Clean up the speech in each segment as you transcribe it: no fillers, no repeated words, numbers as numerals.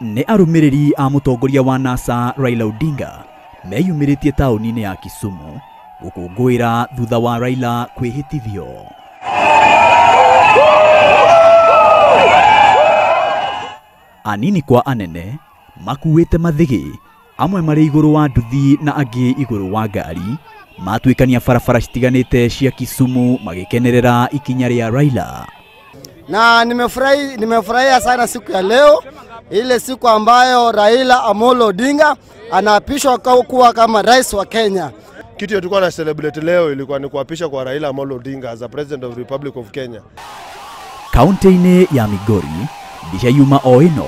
Nĩ arũmĩrĩri a mũtongoria wa NASA Raila Odinga meyumĩrĩtie taũni-inĩ ya Kisumu gũkũngũĩra thutha wa Raila kwĩhĩtithio. Anini kwa anene makuĩte mathĩgĩ, amwe marĩ igũrũ wa nduthi na angĩ igũrũ wa ngari, matuĩkania barabara citiganĩte cia Kisumu magĩkenerera ikinya rĩa Raila. Na nimefurahia sana siku ya leo, ile siku ambayo Raila Amolo Odinga anaapishwa kuwa kama rais wa Kenya. Kitu tulikuwa na celebrate leo ilikuwa ni kuapisha kwa Raila Amolo Odinga as a president of the Republic of Kenya. Kaunti-inĩ ya Migori, mbica yuma o ĩno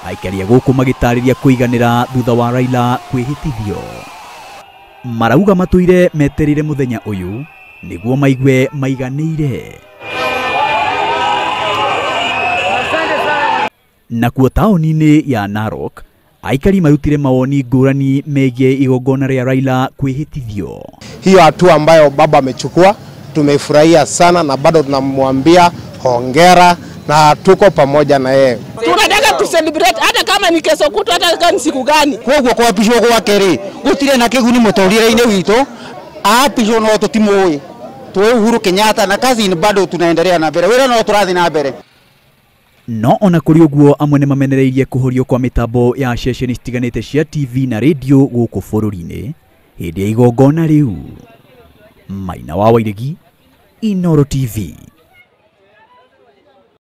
aikaria gũkũ magĩtarĩria kũiganĩra thutha wa Raila kwĩhĩtithio. Marauga matũire meterire mũthenya ũyũ nĩguo maigue maiganĩire. Nakuo taũni-inĩ ya Narok, aikari marutire mawoni ngũrani megiĩ igongona rĩa Raila kwĩhĩtithio. Hiyo hatua ambayo baba amechukua tumefurahia sana, na bado tunamwambia hongera na tuko pamoja na yeye. Tunataka tu celebrate hata kama ni kesho kutwa, hata kama ni siku gani. Kwa kuapishwa kwake ri gutire na kiguni mutorire-ini witu, aapishwa no tutimoi tuwe Uhuru Kenyatta, na kazi ni bado tunaendelea na mbere, wira no turathi na mbere. No ona kuri uguo amwe nĩ mamenereirie kũhorio kwa mĩtambo ya ceceni citiganĩte cia TV na radio gũkũ bũrũri-inĩ hĩndĩ ya igongona rĩu. Maina wa Wairegi, Inooro TV.